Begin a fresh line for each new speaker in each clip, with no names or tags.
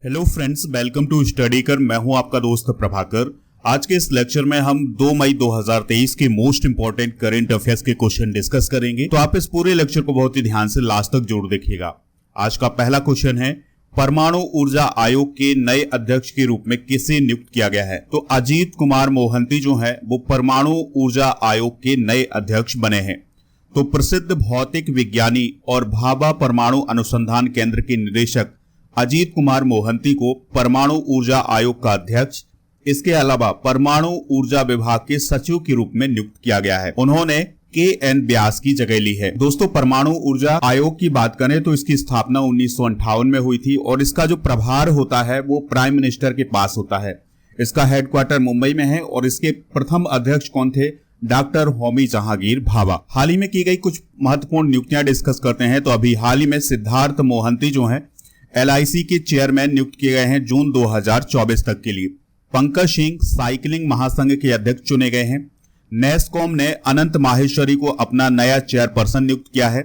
Hello friends, welcome to study कर। मैं हूं आपका दोस्त प्रभाकर। आज के इस लेक्चर में हम 2 मई 2023 के मोस्ट इंपोर्टेंट करंट अफेयर्स के क्वेश्चन डिस्कस करेंगे, तो आप इस पूरे लेक्चर को बहुत ही ध्यान से लास्ट तक जरूर देखिएगा। आज का पहला क्वेश्चन है, परमाणु ऊर्जा आयोग के नए अध्यक्ष के रूप में किसे नियुक्त किया गया है? तो अजीत कुमार मोहंती जो है वो परमाणु ऊर्जा आयोग के नए अध्यक्ष बने हैं। तो प्रसिद्ध भौतिक विज्ञानी और भाभा परमाणु अनुसंधान केंद्र के निदेशक अजीत कुमार मोहंती को परमाणु ऊर्जा आयोग का अध्यक्ष, इसके अलावा परमाणु ऊर्जा विभाग के सचिव के रूप में नियुक्त किया गया है। उन्होंने के.एन. व्यास की जगह ली है। दोस्तों, परमाणु ऊर्जा आयोग की बात करें तो इसकी स्थापना 1958 में हुई थी और इसका जो प्रभार होता है वो प्राइम मिनिस्टर के पास होता है। इसका हेडक्वार्टर मुंबई में है और इसके प्रथम अध्यक्ष कौन थे? डॉक्टर होमी जहांगीर भाभा। हाल ही में की गई कुछ महत्वपूर्ण नियुक्तियां डिस्कस करते हैं। तो अभी हाल ही में सिद्धार्थ मोहंती जो है LIC के चेयरमैन नियुक्त किए गए हैं जून 2024 तक के लिए। पंकज सिंह साइकिलिंग महासंघ के अध्यक्ष चुने गए हैं। नेस्कॉम ने अनंत माहेश्वरी को अपना नया चेयरपर्सन नियुक्त किया है।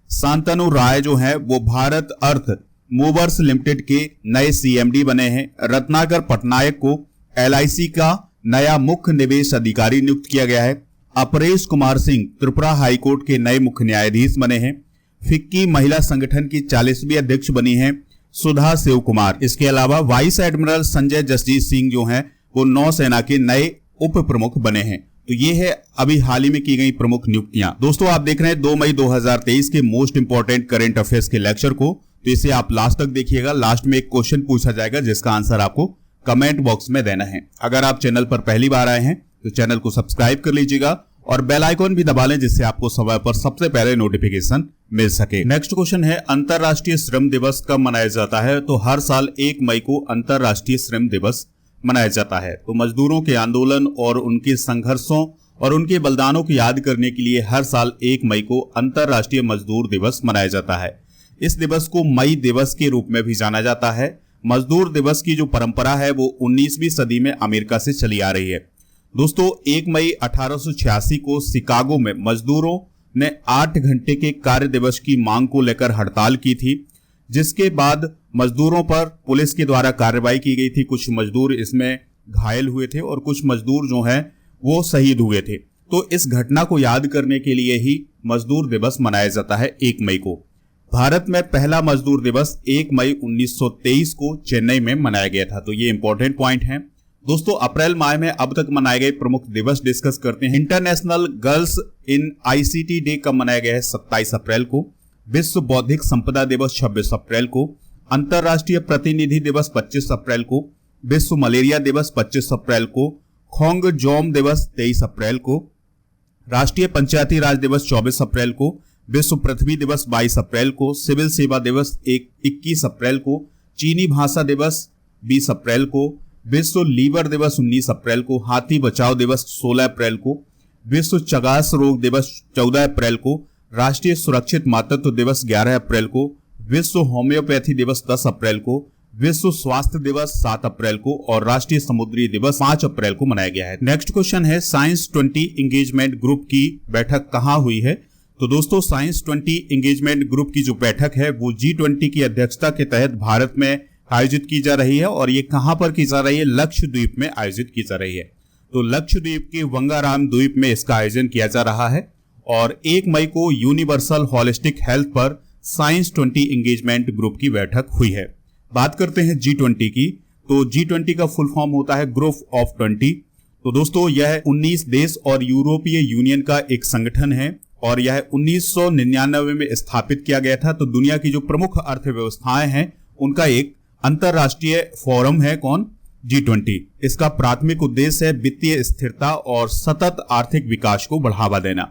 शांतनु राय जो है वो भारत अर्थ मूवर्स लिमिटेड के नए CMD बने हैं। रत्नाकर पटनायक को LIC का नया मुख्य निवेश अधिकारी नियुक्त किया गया है। अपरेश कुमार सिंह त्रिपुरा हाईकोर्ट के नए मुख्य न्यायाधीश बने हैं। फिक्की महिला संगठन की 40वीं अध्यक्ष बनी है सुधा शिव कुमार। इसके अलावा वाइस एडमिरल संजय जसजीत सिंह जो हैं वो नौसेना के नए उप प्रमुख बने हैं। तो ये है अभी हाल ही में की गई प्रमुख नियुक्तियां। दोस्तों, आप देख रहे हैं 2 मई 2023 के मोस्ट इंपोर्टेंट करंट अफेयर्स के लेक्चर को, तो इसे आप लास्ट तक देखिएगा। लास्ट में एक क्वेश्चन पूछा जाएगा जिसका आंसर आपको कमेंट बॉक्स में देना है। अगर आप चैनल पर पहली बार आए हैं तो चैनल को सब्सक्राइब कर लीजिएगा और बेल आइकॉन भी दबा लें जिससे आपको समय पर सबसे पहले नोटिफिकेशन मिल सके। नेक्स्ट क्वेश्चन है, अंतरराष्ट्रीय श्रम दिवस कब मनाया जाता है? तो हर साल 1 मई को अंतरराष्ट्रीय श्रम दिवस मनाया जाता है। तो मजदूरों के आंदोलन और उनके संघर्षों और उनके बलिदानों को याद करने के लिए हर साल 1 मई को अंतरराष्ट्रीय मजदूर दिवस मनाया जाता है। इस दिवस को मई दिवस के रूप में भी जाना जाता है। मजदूर दिवस की जो परंपरा है वो 19वीं सदी में अमेरिका से चली आ रही है। दोस्तों, 1 मई 1886 को शिकागो में मजदूरों ने 8 घंटे के कार्य दिवस की मांग को लेकर हड़ताल की थी, जिसके बाद मजदूरों पर पुलिस के द्वारा कार्रवाई की गई थी। कुछ मजदूर इसमें घायल हुए थे और कुछ मजदूर जो हैं वो शहीद हुए थे। तो इस घटना को याद करने के लिए ही मजदूर दिवस मनाया जाता है 1 मई को। भारत में पहला मजदूर दिवस 1 मई 1923 को चेन्नई में मनाया गया था। तो ये इंपॉर्टेंट पॉइंट है। दोस्तों, अप्रैल माह में अब तक मनाए गए प्रमुख दिवस डिस्कस करते हैं। International girls in ICT day कब मनाया गया है? 27 अप्रैल को। विश्व बौद्धिक संपदा दिवस 26 अप्रैल को। अंतरराष्ट्रीय प्रतिनिधि दिवस 25 अप्रैल को। विश्व मलेरिया दिवस 25 अप्रैल को। खोंग जोम दिवस 23 अप्रैल को। राष्ट्रीय पंचायती राज दिवस 24 अप्रैल को। विश्व पृथ्वी दिवस 22 अप्रैल को। सिविल सेवा दिवस 21 अप्रैल को। चीनी भाषा दिवस 20 अप्रैल को। विश्व लीवर दिवस 19 अप्रैल को। हाथी बचाओ दिवस 16 अप्रैल को। विश्व चगास रोग दिवस 14 अप्रैल को। राष्ट्रीय सुरक्षित मातृत्व दिवस 11 अप्रैल को। विश्व होम्योपैथी दिवस 10 अप्रैल को। विश्व स्वास्थ्य दिवस 7 अप्रैल को और राष्ट्रीय समुद्री दिवस 5 अप्रैल को मनाया गया है। नेक्स्ट क्वेश्चन है, साइंस 20 एंगेजमेंट ग्रुप की बैठक कहाँ हुई है? तो दोस्तों, साइंस 20 एंगेजमेंट ग्रुप की जो बैठक है वो G20 की अध्यक्षता के तहत भारत में आयोजित की जा रही है। और ये कहां पर की जा रही है? लक्षद्वीप में आयोजित की जा रही है। तो लक्षद्वीप के वंगाराम द्वीप में इसका आयोजन किया जा रहा है। और 1 मई को यूनिवर्सल होलिस्टिक हेल्थ पर साइंस 20 एंगेजमेंट ग्रुप की बैठक हुई है। बात करते हैं G20 की। तो G20 का फुल फॉर्म होता है ग्रुप ऑफ 20। तो दोस्तों, यह 19 देश और यूरोपीय यूनियन का एक संगठन है और यह 1999 में स्थापित किया गया था। तो दुनिया की जो प्रमुख अर्थव्यवस्थाएं हैं उनका एक अंतरराष्ट्रीय फोरम है। कौन? G20। इसका प्राथमिक उद्देश्य है वित्तीय स्थिरता और सतत आर्थिक विकास को बढ़ावा देना।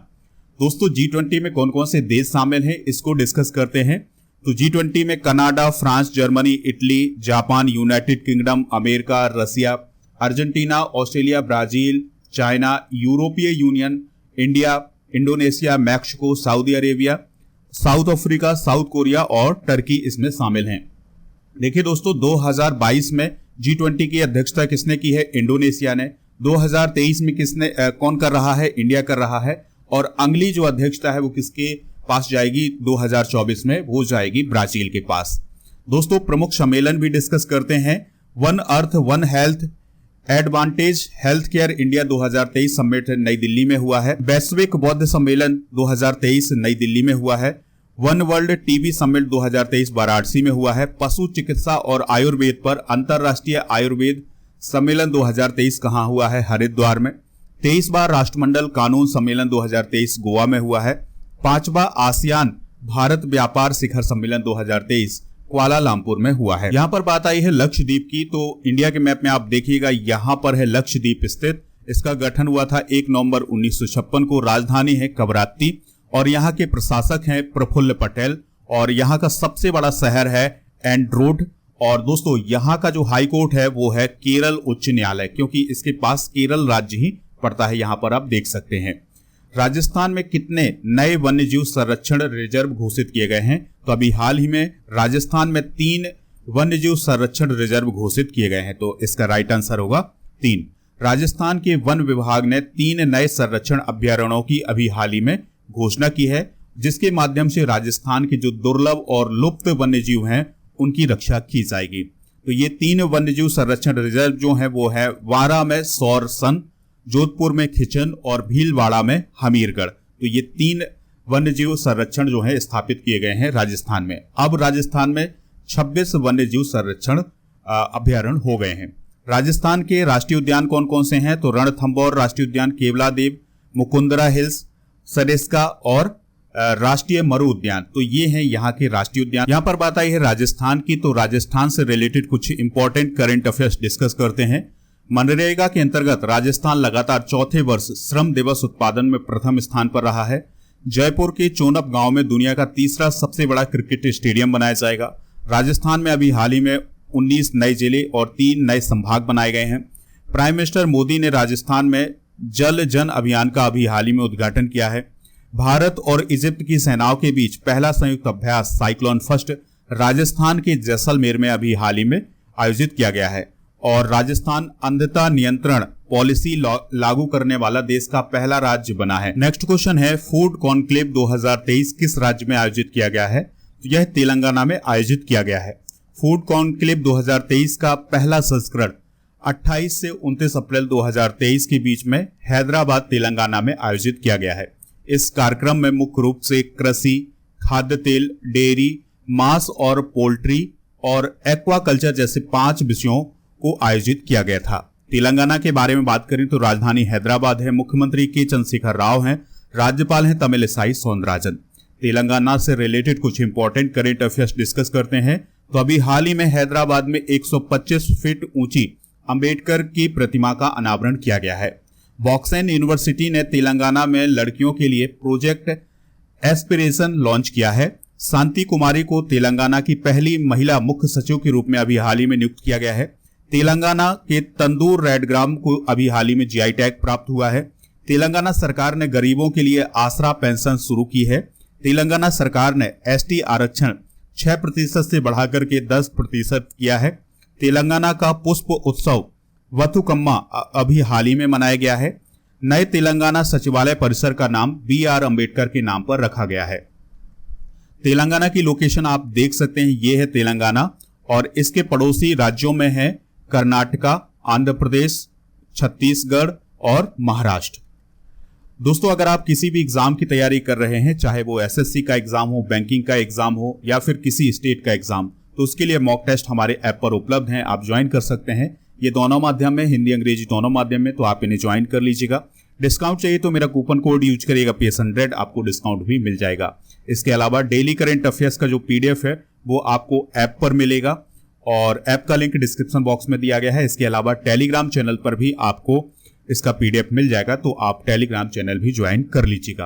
दोस्तों, G20 में कौन कौन से देश शामिल हैं इसको डिस्कस करते हैं। तो G20 में Canada, France, Germany, Italy, Japan, United Kingdom, America, Russia, Argentina, Australia, Brazil, China, यूरोपीय union, India, Indonesia, Mexico, Saudi Arabia, South Africa, South Korea और टर्की इसमें शामिल हैं। देखिए दोस्तों, 2022 में G20 की अध्यक्षता किसने की है? इंडोनेशिया ने। 2023 में कौन कर रहा है? इंडिया कर रहा है। और अगली जो अध्यक्षता है वो किसके पास जाएगी 2024 में? वो जाएगी ब्राजील के पास। दोस्तों प्रमुख सम्मेलन भी डिस्कस करते हैं। One earth one health advantage health care India 2023 summit नई दिल्ली में हुआ है। वैश्विक बौद्ध सम्मेलन 2023 नई दिल्ली में हुआ है। One world TB summit 2023 Varanasi में हुआ है। पशु चिकित्सा और आयुर्वेद पर अंतरराष्ट्रीय आयुर्वेद सम्मेलन 2023 कहां हुआ है? हरिद्वार में। 23वां राष्ट्रमंडल कानून सम्मेलन 2023 गोवा में हुआ है। 5वां आसियान भारत व्यापार शिखर सम्मेलन 2023 कुआलालंपुर में हुआ है। यहां पर बात आई है लक्षद्वीप की, तो इंडिया के मैप में आप देखिएगा यहां पर है लक्षद्वीप स्थित। इसका गठन हुआ था 1 नवंबर 1956 को। राजधानी है कवरात्ती और यहाँ के प्रशासक हैं प्रफुल्ल पटेल और यहाँ का सबसे बड़ा शहर है एंड्रोड। और दोस्तों यहाँ का जो हाई कोर्ट है वो है केरल उच्च न्यायालय, क्योंकि इसके पास केरल राज्य ही पड़ता है। यहाँ पर आप देख सकते हैं। राजस्थान में कितने नए वन्यजीव संरक्षण रिजर्व घोषित किए गए हैं? तो अभी हाल ही में राजस्थान में 3 वन्यजीव संरक्षण रिजर्व घोषित किए गए हैं, तो इसका राइट आंसर होगा 3। राजस्थान के वन विभाग ने 3 नए संरक्षण अभ्यारण्यों की अभी हाल ही में घोषणा की है, जिसके माध्यम से राजस्थान के जो दुर्लभ और लुप्त वन्यजीव हैं उनकी रक्षा की जाएगी। तो ये 3 वन्यजीव संरक्षण रिजर्व जो है वो है वारा में सौरसन, जोधपुर में खिचन और भीलवाड़ा में हमीरगढ़। तो ये 3 वन्यजीव संरक्षण जो है स्थापित किए गए हैं राजस्थान में। अब राजस्थान में 26 वन्यजीव संरक्षण अभ्यारण्य हो गए हैं। राजस्थान के राष्ट्रीय उद्यान कौन कौन से हैं? तो रणथंभौर राष्ट्रीय उद्यान, केवलादेव, मुकुंदरा हिल्स, सरिस्का और राष्ट्रीय मरु उद्यान। तो ये हैं यहाँ के राष्ट्रीय उद्यान। यहाँ पर बात आई है राजस्थान की, तो राजस्थान से रिलेटेड कुछ इंपॉर्टेंट करंट अफेयर्स डिस्कस करते हैं। मनरेगा के अंतर्गत राजस्थान लगातार चौथे वर्ष श्रम दिवस उत्पादन में प्रथम स्थान पर रहा है। जयपुर के चोनप गांव में दुनिया का 3रा सबसे बड़ा क्रिकेट स्टेडियम बनाया जाएगा। राजस्थान में अभी हाल ही में 19 नए जिले और 3 नए संभाग बनाए गए हैं। प्राइम मिनिस्टर मोदी ने राजस्थान में जल जन अभियान का अभी हाल ही में उद्घाटन किया है। भारत और इजिप्ट की सेनाओं के बीच पहला संयुक्त अभ्यास साइक्लोन फर्स्ट राजस्थान के जैसलमेर में अभी हाल ही में आयोजित किया गया है। और राजस्थान अंधता नियंत्रण पॉलिसी लागू करने वाला देश का पहला राज्य बना है। नेक्स्ट क्वेश्चन है फूड कॉन्क्लेव 2023 किस राज्य में आयोजित किया गया है? तो यह तेलंगाना में आयोजित किया गया है। फूड कॉन्क्लेव 2023 का पहला संस्करण 28 से 29 अप्रैल 2023 के बीच में हैदराबाद तेलंगाना में आयोजित किया गया है। इस कार्यक्रम में मुख्य रूप से कृषि, खाद्य तेल, डेयरी, मांस और पोल्ट्री और एक्वाकल्चर जैसे 5 विषयों को आयोजित किया गया था। तेलंगाना के बारे में बात करें तो राजधानी हैदराबाद है। मुख्यमंत्री के चंद्रशेखर राव हैं। राज्यपाल हैं तमिलिसाई सौंदरराजन। तेलंगाना से रिलेटेड कुछ इंपॉर्टेंट करंट अफेयर्स डिस्कस करते हैं। तो अभी हाल ही में हैदराबाद में 125 फीट ऊंची अंबेडकर की प्रतिमा का अनावरण किया गया है। बॉक्सैन यूनिवर्सिटी ने तेलंगाना में लड़कियों के लिए प्रोजेक्ट एस्पिरेशन लॉन्च किया है। शांति कुमारी को तेलंगाना की पहली महिला मुख्य सचिव के रूप में अभी हाल ही में नियुक्त किया गया है। तेलंगाना के तंदूर रेड ग्राम को अभी हाल ही में जीआई टैग प्राप्त हुआ है। तेलंगाना सरकार ने गरीबों के लिए आसरा पेंशन शुरू की है। तेलंगाना सरकार ने एसटी आरक्षण 6% से बढ़ाकर के 10% किया है। तेलंगाना का पुष्प उत्सव वथुकम्मा अभी हाल ही में मनाया गया है। नए तेलंगाना सचिवालय परिसर का नाम BR अम्बेडकर के नाम पर रखा गया है। तेलंगाना की लोकेशन आप देख सकते हैं, ये है तेलंगाना और इसके पड़ोसी राज्यों में है कर्नाटका, आंध्र प्रदेश, छत्तीसगढ़ और महाराष्ट्र। दोस्तों अगर आप किसी भी एग्जाम की तैयारी कर रहे हैं, चाहे वो SSC का एग्जाम हो, बैंकिंग का एग्जाम हो या फिर किसी स्टेट का एग्जाम, तो उसके लिए मॉक टेस्ट हमारे ऐप पर उपलब्ध हैं। आप ज्वाइन कर सकते हैं। ये दोनों माध्यम में, हिंदी अंग्रेजी दोनों माध्यम में, तो आप इन्हें ज्वाइन कर लीजिएगा। डिस्काउंट चाहिए तो मेरा कूपन कोड यूज करिएगा PS100, आपको डिस्काउंट भी मिल जाएगा। इसके अलावा डेली करंट अफेयर्स का जो PDF है वो आपको ऐप पर मिलेगा और ऐप का लिंक डिस्क्रिप्शन बॉक्स में दिया गया है। इसके अलावा टेलीग्राम चैनल पर भी आपको इसका PDF मिल जाएगा, तो आप टेलीग्राम चैनल भी ज्वाइन कर लीजिएगा।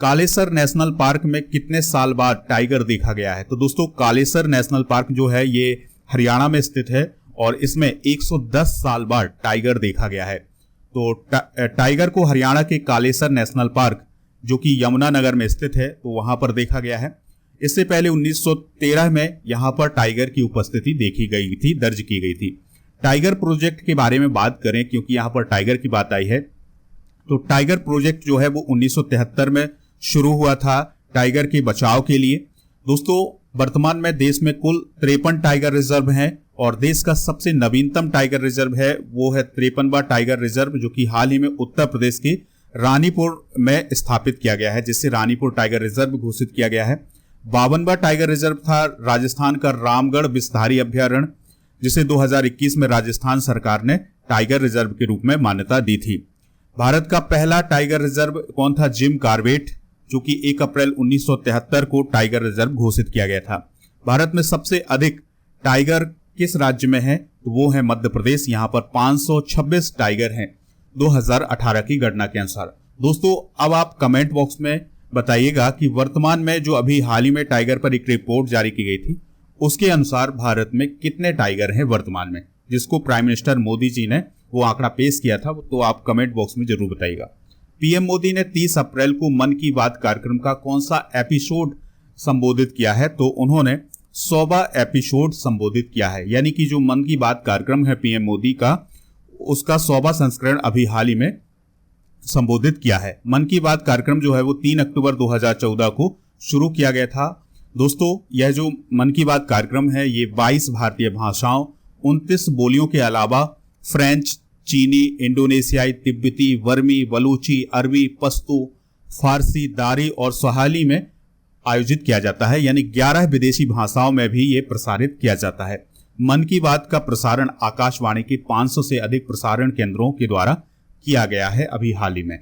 कालेसर नेशनल पार्क में कितने साल बाद टाइगर देखा गया है? तो दोस्तों कालेसर नेशनल पार्क जो है ये हरियाणा में स्थित है और इसमें 110 साल बाद टाइगर देखा गया है। तो टाइगर को हरियाणा के कालेसर नेशनल पार्क जो कि यमुनानगर में स्थित है तो वहां पर देखा गया है। इससे पहले 1913 में यहां पर टाइगर की उपस्थिति देखी गई थी, दर्ज की गई थी। टाइगर प्रोजेक्ट के बारे में बात करें, क्योंकि यहां पर टाइगर की बात आई है, तो टाइगर प्रोजेक्ट जो है वो 1973 में शुरू हुआ था टाइगर के बचाव के लिए। दोस्तों वर्तमान में देश में कुल 53 टाइगर रिजर्व हैं और देश का सबसे नवीनतम टाइगर रिजर्व है वो है 53वां टाइगर रिजर्व, जो कि हाल ही में उत्तर प्रदेश के रानीपुर में स्थापित किया गया है, जिससे रानीपुर टाइगर रिजर्व घोषित किया गया है। 52वां टाइगर रिजर्व था राजस्थान का रामगढ़ विस्तारी अभ्यारण्य, जिसे 2021 में राजस्थान सरकार ने टाइगर रिजर्व के रूप में मान्यता दी थी। भारत का पहला टाइगर रिजर्व कौन था? जिम कॉर्बेट, जो कि 1 अप्रैल 1973 को टाइगर रिजर्व घोषित किया गया था। भारत में सबसे अधिक टाइगर किस राज्य में है? तो वो है मध्य प्रदेश। यहाँ पर 526 टाइगर हैं 2018 की गणना के अनुसार। दोस्तों, अब आप कमेंट बॉक्स में बताइएगा कि वर्तमान में जो अभी हाल ही में टाइगर पर एक रिपोर्ट जारी की गई थी, उसके अनुसार भारत में कितने टाइगर हैं वर्तमान में, जिसको प्राइम मिनिस्टर मोदी जी ने वो आंकड़ा पेश किया था। तो आप कमेंट बॉक्स में जरूर बताइएगा। पीएम मोदी ने 30 अप्रैल को मन की बात कार्यक्रम का कौन सा एपिसोड संबोधित किया है? तो उन्होंने 100वां एपिसोड संबोधित किया है, यानी कि जो मन की बात कार्यक्रम है पीएम मोदी का, उसका 100वां संस्करण अभी हाल ही में संबोधित किया है। मन की बात कार्यक्रम जो है वो 3 अक्टूबर 2014 को शुरू किया गया था। दोस्तों, यह जो मन की बात कार्यक्रम है ये 22 भारतीय भाषाओं, 29 बोलियों के अलावा फ्रेंच, चीनी, इंडोनेशियाई, तिब्बती, वर्मी, बलूची, अरबी, पश्तो, फारसी, दारी और स्वाहिली में आयोजित किया जाता है, यानी 11 विदेशी भाषाओं में भी ये प्रसारित किया जाता है। मन की बात का प्रसारण आकाशवाणी के 500 से अधिक प्रसारण केंद्रों के द्वारा किया गया है अभी हाल ही में।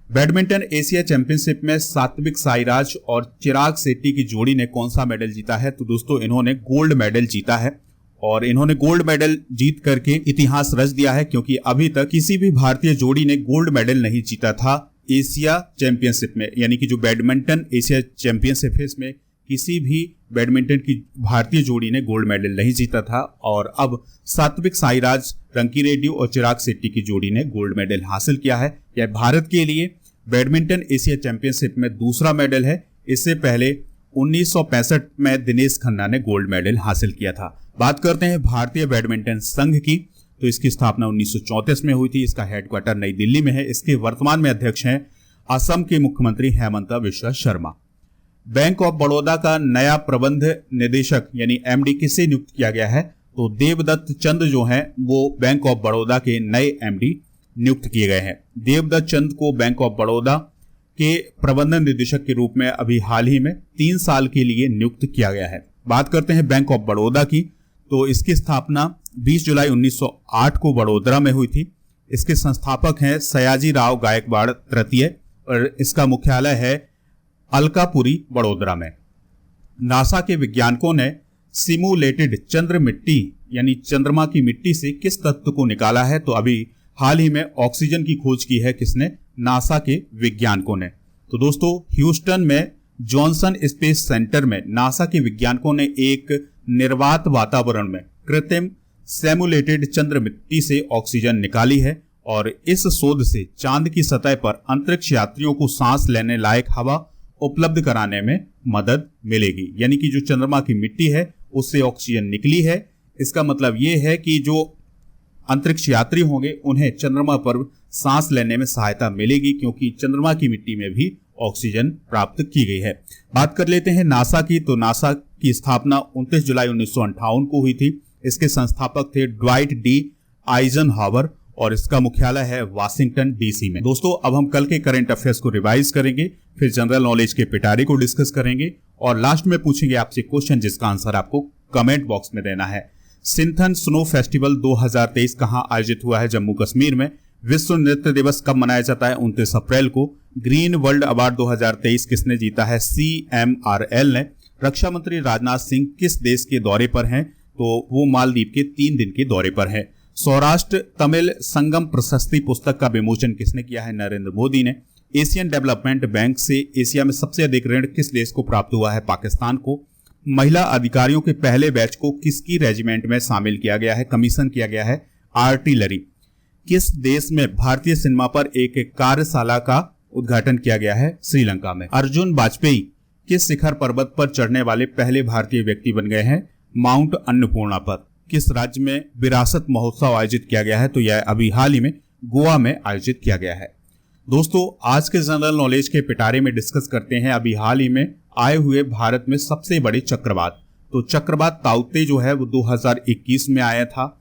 बैडमिंटन एशिया चैंपियनशिप में सात्विक साईराज और चिराग शेट्टी की जोड़ी ने कौन सा मेडल जीता है? तो दोस्तों, इन्होंने गोल्ड मेडल जीता है और इन्होंने गोल्ड मेडल जीत करके इतिहास रच दिया है, क्योंकि अभी तक किसी भी भारतीय जोड़ी ने गोल्ड मेडल नहीं जीता था एशिया चैंपियनशिप में, यानी कि जो बैडमिंटन एशिया चैंपियनशिप है इसमें किसी भी बैडमिंटन की भारतीय जोड़ी ने गोल्ड मेडल नहीं जीता था। और अब सात्विक साईराज, रंकी रेड्डी और चिराग शेट्टी की जोड़ी ने गोल्ड मेडल हासिल किया है। यह भारत के लिए बैडमिंटन एशिया चैंपियनशिप में दूसरा मेडल है। इससे पहले 1965 में दिनेश खन्ना ने गोल्ड मेडल हासिल किया था। बात करते हैं भारतीय बैडमिंटन संघ की, तो इसकी स्थापना 1934 में हुई थी। इसका हेडक्वार्टर नई दिल्ली में है। इसके वर्तमान में अध्यक्ष हैं असम के मुख्यमंत्री हेमंत बिश्वा शर्मा। बैंक ऑफ बड़ौदा का नया प्रबंध निदेशक यानी एमडी किसे नियुक्त किया गया है? तो देवदत्त चंद जो हैं वो बैंक ऑफ बड़ौदा के नए एमडी नियुक्त किए गए हैं। देवदत्त चंद को बैंक ऑफ बड़ौदा के प्रबंधन निदेशक के रूप में अभी हाल ही में 3 साल के लिए नियुक्त किया गया है। बात करते हैं बैंक ऑफ बड़ौदा की, तो इसकी स्थापना 20 जुलाई 1908 को वडोदरा में हुई थी। इसके संस्थापक हैं सयाजी राव गायकवाड़ तृतीय और इसका मुख्यालय है अलकापुरी वडोदरा में। नासा के वैज्ञानिकों ने सिमुलेटेड चंद्र मिट्टी यानी चंद्रमा की मिट्टी से किस तत्व को निकाला है? तो अभी हाल ही में ऑक्सीजन की खोज की है। किसने? नासा के वैज्ञानिकों ने। तो दोस्तों, ह्यूस्टन में जॉनसन स्पेस सेंटर में नासा के वैज्ञानिकों ने एक निर्वात वातावरण में कृत्रिम सिमुलेटेड चंद्र मिट्टी से ऑक्सीजन निकाली है और इस शोध से चांद की सतह पर अंतरिक्ष यात्रियों को सांस लेने लायक हवा उपलब्ध कराने में मदद मिलेगी। यानी कि जो चंद्रमा की मिट्टी है उससे ऑक्सीजन निकली है। इसका मतलब ये है कि जो अंतरिक्ष यात्री होंगे उन्हें चंद्रमा पर सांस लेने में सहायता मिलेगी, क्योंकि चंद्रमा की मिट्टी में भी ऑक्सीजन प्राप्त की गई है। बात कर लेते हैं नासा की, तो नासा की स्थापना 29 जुलाई 1958 को हुई थी। इसके संस्थापक थे ड्वाइट डी आइजनहावर और इसका मुख्यालय है वाशिंगटन डीसी में। दोस्तों, अब हम कल के करंट अफेयर्स को रिवाइज करेंगे, फिर जनरल नॉलेज के पिटारे को डिस्कस करेंगे और लास्ट में पूछेंगे आपसे क्वेश्चन जिसका आंसर आपको कमेंट बॉक्स में देना है। सिंथन स्नो फेस्टिवल 2023 कहां आयोजित हुआ है? जम्मू कश्मीर में। विश्व नृत्य दिवस कब मनाया जाता है? 29 अप्रैल को। ग्रीन वर्ल्ड अवार्ड 2023 किसने जीता है? CMRL ने। रक्षा मंत्री राजनाथ सिंह किस देश के दौरे पर हैं? तो वो मालदीव के 3 दिन के दौरे पर हैं। सौराष्ट्र तमिल संगम प्रशस्ति पुस्तक का विमोचन किसने किया है? नरेंद्र मोदी ने। एशियन डेवलपमेंट बैंक से एशिया में सबसे अधिक ऋण किस देश को प्राप्त हुआ है? पाकिस्तान को। महिला अधिकारियों के पहले बैच को किसकी रेजिमेंट में शामिल किया गया है? कमीशन किया गया है आर्टिलरी। किस देश में भारतीय सिनेमा पर एक कार्यशाला का उद्घाटन किया गया है? श्रीलंका में। अर्जुन वाजपेयी किस शिखर पर्वत पर चढ़ने वाले पहले भारतीय व्यक्ति बन गए हैं? माउंट अन्नपूर्णा पर। किस राज्य में विरासत महोत्सव आयोजित किया गया है? तो यह अभी हाल ही में गोवा में आयोजित किया गया है। दोस्तों, आज के जनरल नॉलेज के पिटारे में डिस्कस करते हैं अभी हाल ही में आए हुए भारत में सबसे बड़े चक्रवात। तो चक्रवात ताउते जो है वो 2021 में आया था।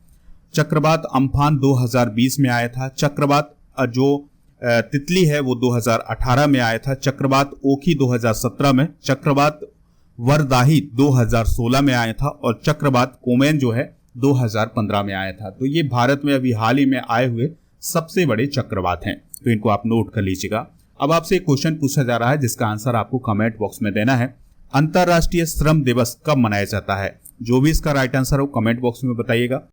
चक्रवात अम्फान 2020 में आया था। चक्रवात जो तितली है वो 2018 में आया था। चक्रवात ओखी 2017 में। चक्रवात वरदाही 2016 में आया था और चक्रवात कोमेन जो है 2015 में आया था। तो ये भारत में अभी हाल ही में आए हुए सबसे बड़े चक्रवात हैं, तो इनको आप नोट कर लीजिएगा। अब आपसे एक क्वेश्चन पूछा जा रहा है जिसका आंसर आपको कमेंट बॉक्स में देना है। अंतर्राष्ट्रीय श्रम दिवस कब मनाया जाता है? जो भी इसका राइट आंसर हो कमेंट बॉक्स में बताइएगा।